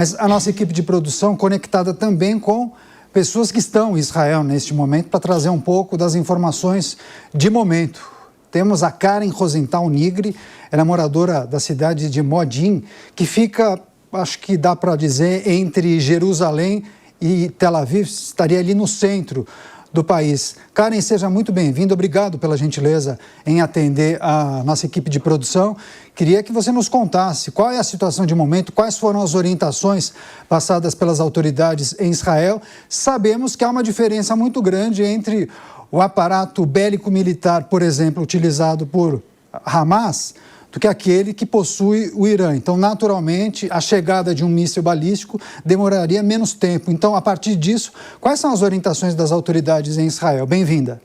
Mas a nossa equipe de produção conectada também com pessoas que estão em Israel neste momento para trazer um pouco das informações de momento. Temos a Karen Rosenthal Nigri, ela é moradora da cidade de Modim, que fica, acho que dá para dizer, entre Jerusalém e Tel Aviv, estaria ali no centro do país. Karen, seja muito bem-vinda, obrigado pela gentileza em atender a nossa equipe de produção. Queria que você nos contasse qual é a situação de momento, quais foram as orientações passadas pelas autoridades em Israel. Sabemos que há uma diferença muito grande entre o aparato bélico-militar, por exemplo, utilizado por Hamas, do que aquele que possui o Irã. Então, naturalmente, a chegada de um míssil balístico demoraria menos tempo. Então, a partir disso, quais são as orientações das autoridades em Israel? Bem-vinda.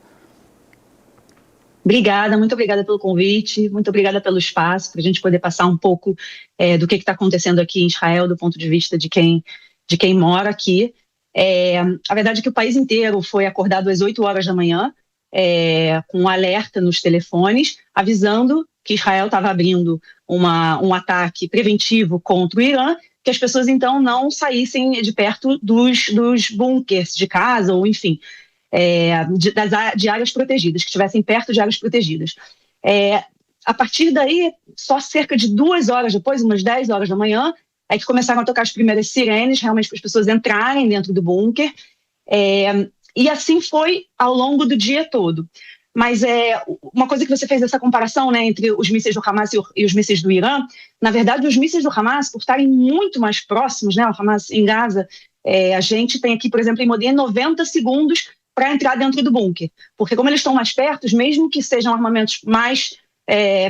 Obrigada, muito obrigada pelo convite, muito obrigada pelo espaço, para a gente poder passar um pouco do que está acontecendo aqui em Israel, do ponto de vista de quem mora aqui. A verdade é que o país inteiro foi acordado às 8 horas da manhã, com um alerta nos telefones, avisando que Israel estava abrindo um ataque preventivo contra o Irã, que as pessoas então não saíssem de perto dos bunkers de casa, ou enfim, de áreas protegidas, que estivessem perto de áreas protegidas. A partir daí, só cerca de 2 horas depois, umas 10 horas da manhã, é que começaram a tocar as primeiras sirenes, realmente para as pessoas entrarem dentro do bunker, e assim foi ao longo do dia todo. Mas uma coisa que você fez essa comparação, né, entre os mísseis do Hamas e os mísseis do Irã, na verdade, os mísseis do Hamas, por estarem muito mais próximos, né, o Hamas em Gaza, a gente tem aqui, por exemplo, em Modin, 90 segundos para entrar dentro do bunker. Porque como eles estão mais perto, mesmo que sejam armamentos mais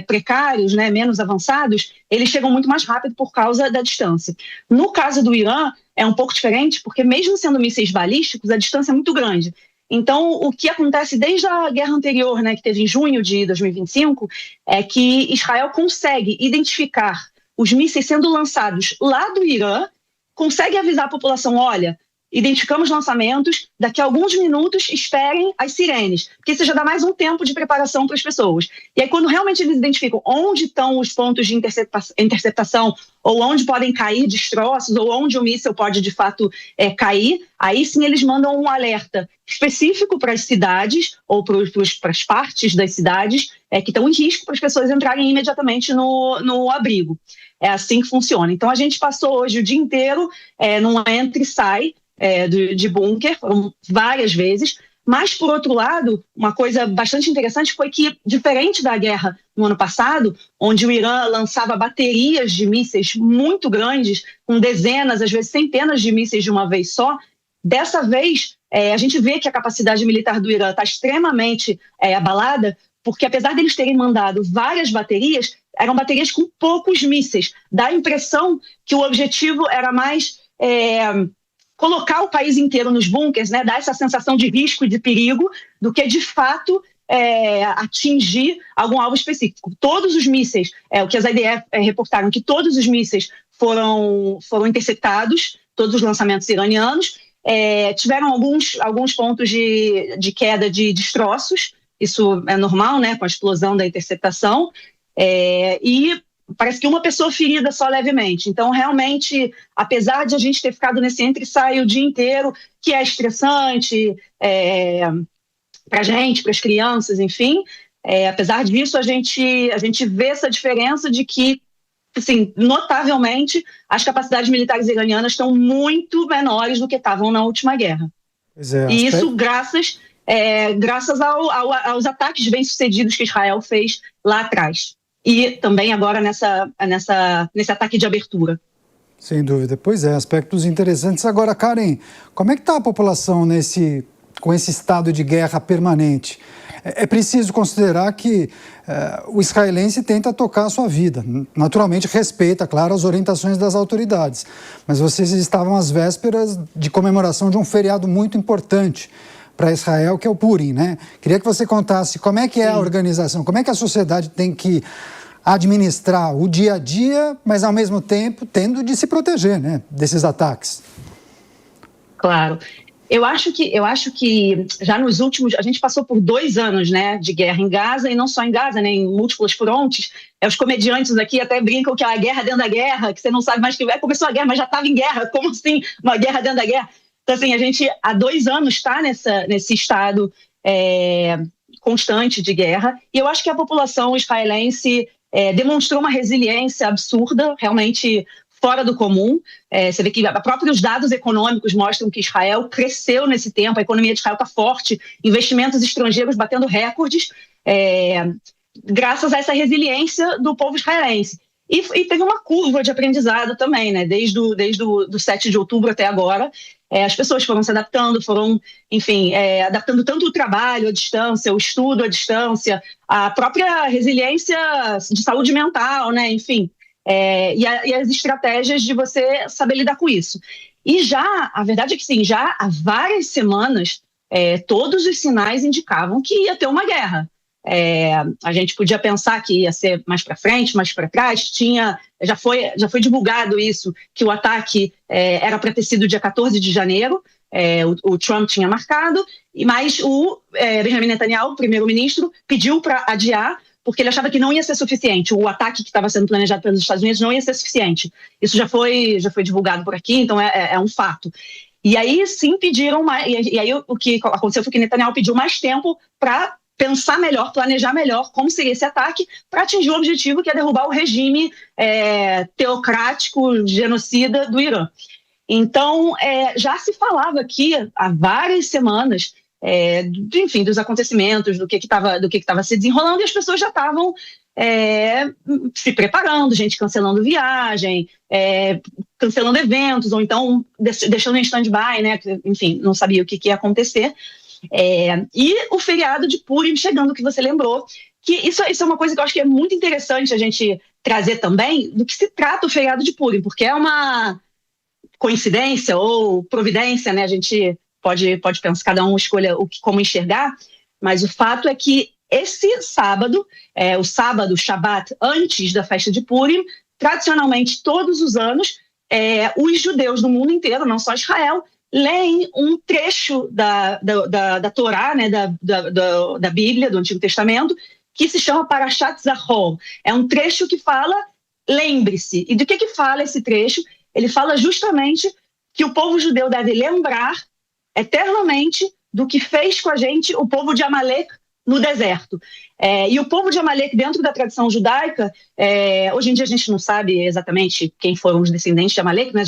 precários, né, menos avançados, eles chegam muito mais rápido por causa da distância. No caso do Irã, é um pouco diferente, porque mesmo sendo mísseis balísticos, a distância é muito grande. Então, o que acontece desde a guerra anterior, né, que teve em junho de 2025, é que Israel consegue identificar os mísseis sendo lançados lá do Irã, consegue avisar a população, olha, identificamos lançamentos, daqui a alguns minutos esperem as sirenes, porque isso já dá mais um tempo de preparação para as pessoas. E aí, quando realmente eles identificam onde estão os pontos de interceptação, ou onde podem cair destroços, ou onde o míssil pode, de fato, cair, aí sim eles mandam um alerta específico para as cidades, ou para as partes das cidades que estão em risco, para as pessoas entrarem imediatamente no abrigo. É assim que funciona. Então, a gente passou hoje o dia inteiro num entra e sai, de bunker, foram várias vezes, mas, por outro lado, uma coisa bastante interessante foi que, diferente da guerra no ano passado, onde o Irã lançava baterias de mísseis muito grandes, com dezenas, às vezes centenas de mísseis de uma vez só, dessa vez a gente vê que a capacidade militar do Irã está extremamente abalada, porque apesar deles terem mandado várias baterias, eram baterias com poucos mísseis. Dá a impressão que o objetivo era mais colocar o país inteiro nos bunkers, né, dar essa sensação de risco e de perigo, do que de fato atingir algum alvo específico. Todos os mísseis, o que as IDF reportaram, que todos os mísseis foram interceptados, todos os lançamentos iranianos, tiveram alguns pontos de queda de destroços, isso é normal, né, com a explosão da interceptação, e parece que uma pessoa ferida só levemente. Então, realmente, apesar de a gente ter ficado nesse entra e sai o dia inteiro, que é estressante para a gente, para as crianças, enfim, apesar disso, a gente vê essa diferença de que, assim, notavelmente, as capacidades militares iranianas estão muito menores do que estavam na última guerra. E isso graças aos ataques bem-sucedidos que Israel fez lá atrás. E também agora nesse ataque de abertura. Sem dúvida. Pois é, aspectos interessantes. Agora, Karen, como é que está a população com esse estado de guerra permanente? É preciso considerar que o israelense tenta tocar a sua vida. Naturalmente, respeita, claro, as orientações das autoridades. Mas vocês estavam às vésperas de comemoração de um feriado muito importante para Israel, que é o Purim, né? Queria que você contasse como é que é a organização, como é que a sociedade tem que administrar o dia a dia, mas ao mesmo tempo tendo de se proteger, né, desses ataques. Claro. Eu acho que já nos últimos, a gente passou por 2 anos, né, de guerra em Gaza, e não só em Gaza, né, em múltiplos frontes. Os comediantes aqui até brincam que é a guerra dentro da guerra, que você não sabe mais que começou a guerra, mas já estava em guerra. Como assim, uma guerra dentro da guerra? Então, assim, a gente há 2 anos está nesse estado constante de guerra, e eu acho que a população israelense demonstrou uma resiliência absurda, realmente fora do comum. Você vê que próprios dados econômicos mostram que Israel cresceu nesse tempo, a economia de Israel está forte, investimentos estrangeiros batendo recordes, graças a essa resiliência do povo israelense. E teve uma curva de aprendizado também, né? Desde o 7 de outubro até agora, as pessoas foram se adaptando, enfim, adaptando tanto o trabalho à distância, o estudo à distância, a própria resiliência de saúde mental, né? Enfim, e as estratégias de você saber lidar com isso. E a verdade é que sim, já há várias semanas, todos os sinais indicavam que ia ter uma guerra. A gente podia pensar que ia ser mais para frente, mais para trás. Já foi divulgado isso, que o ataque era para ter sido dia 14 de janeiro, o Trump tinha marcado, mas o Benjamin Netanyahu, o primeiro-ministro, pediu para adiar, porque ele achava que não ia ser suficiente. O ataque que estava sendo planejado pelos Estados Unidos não ia ser suficiente. Isso já foi divulgado por aqui, então é um fato. E aí sim pediram mais, e aí o que aconteceu foi que Netanyahu pediu mais tempo para pensar melhor, planejar melhor como seria esse ataque para atingir o objetivo, que é derrubar o regime teocrático, genocida do Irã. Então, já se falava aqui há várias semanas, enfim, dos acontecimentos, do que estava se desenrolando, e as pessoas já estavam se preparando, gente cancelando viagem, cancelando eventos, ou então deixando em stand-by, né? Enfim, não sabia o que ia acontecer. E o feriado de Purim chegando, que você lembrou, que isso é uma coisa que eu acho que é muito interessante a gente trazer também, do que se trata o feriado de Purim, porque é uma coincidência ou providência, né? A gente pode pensar, cada um escolha como enxergar, mas o fato é que esse sábado, o sábado, Shabat, antes da festa de Purim, tradicionalmente todos os anos, os judeus do mundo inteiro, não só Israel, leem um trecho da Torá, né, da Bíblia, do Antigo Testamento, que se chama Parashat Zachor. É um trecho que fala, lembre-se. E do que fala esse trecho? Ele fala justamente que o povo judeu deve lembrar eternamente do que fez com a gente o povo de Amalek no deserto. E o povo de Amalek, dentro da tradição judaica, hoje em dia a gente não sabe exatamente quem foram os descendentes de Amalek, né?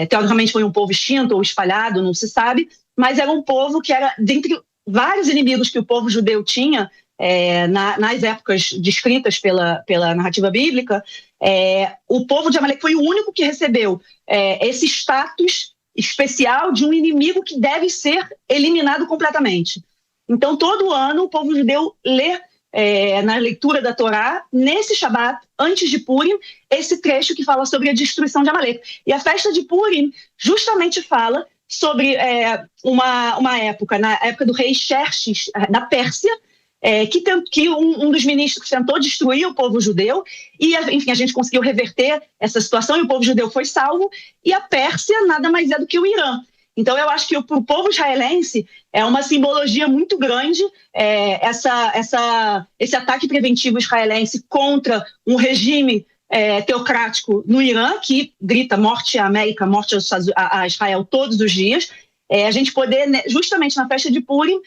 Teoricamente foi um povo extinto ou espalhado, não se sabe, mas era um povo que era, dentre vários inimigos que o povo judeu tinha nas épocas descritas pela narrativa bíblica, o povo de Amalek foi o único que recebeu esse status especial de um inimigo que deve ser eliminado completamente. Então, todo ano, o povo judeu lê na leitura da Torá, nesse Shabat, antes de Purim, esse trecho que fala sobre a destruição de Amalek. E a festa de Purim justamente fala sobre uma época, na época do rei Xerxes, da Pérsia, que um dos ministros tentou destruir o povo judeu, e, enfim, a gente conseguiu reverter essa situação, e o povo judeu foi salvo, e a Pérsia nada mais é do que o Irã. Então, eu acho que para o povo israelense é uma simbologia muito grande esse ataque preventivo israelense contra um regime teocrático no Irã, que grita morte à América, morte a Israel todos os dias. A gente poder, né, justamente na festa de Purim,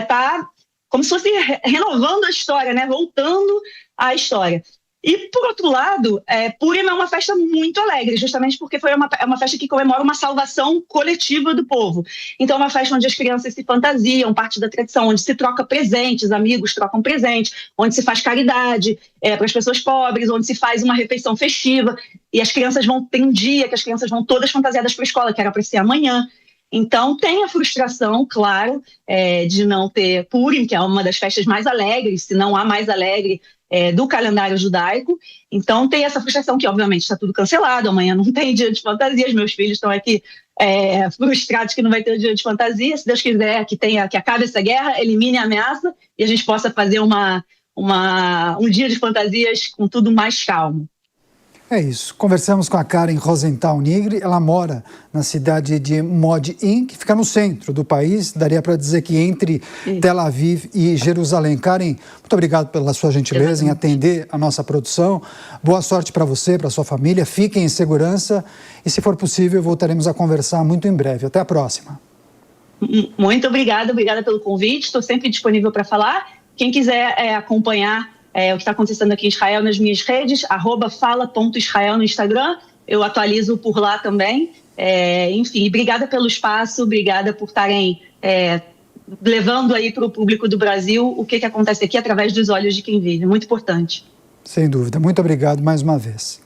tá como se fosse renovando a história, né, voltando à história. E, por outro lado, Purim é uma festa muito alegre, justamente porque foi uma festa que comemora uma salvação coletiva do povo. Então, é uma festa onde as crianças se fantasiam, parte da tradição, onde se troca presentes, amigos trocam presentes, onde se faz caridade para as pessoas pobres, onde se faz uma refeição festiva, e as crianças tem um dia que as crianças vão todas fantasiadas para a escola, que era para ser amanhã. Então, tem a frustração, claro, de não ter Purim, que é uma das festas mais alegres, se não a mais alegre, do calendário judaico. Então, tem essa frustração que, obviamente, está tudo cancelado, amanhã não tem dia de fantasia, os meus filhos estão aqui frustrados que não vai ter o dia de fantasia. Se Deus quiser que acabe essa guerra, elimine a ameaça e a gente possa fazer um dia de fantasias com tudo mais calmo. É isso. Conversamos com a Karen Rosenthal Nigri. Ela mora na cidade de Modi'in, que fica no centro do país. Daria para dizer que entre Tel Aviv e Jerusalém. Karen, muito obrigado pela sua gentileza em atender a nossa produção. Boa sorte para você, para sua família. Fiquem em segurança e, se for possível, voltaremos a conversar muito em breve. Até a próxima. Muito obrigada pelo convite. Estou sempre disponível para falar. Quem quiser acompanhar o que está acontecendo aqui em Israel nas minhas redes, @fala.israel no Instagram, eu atualizo por lá também. Enfim, obrigada pelo espaço, obrigada por estarem levando aí para o público do Brasil o que acontece aqui através dos olhos de quem vive, muito importante. Sem dúvida, muito obrigado mais uma vez.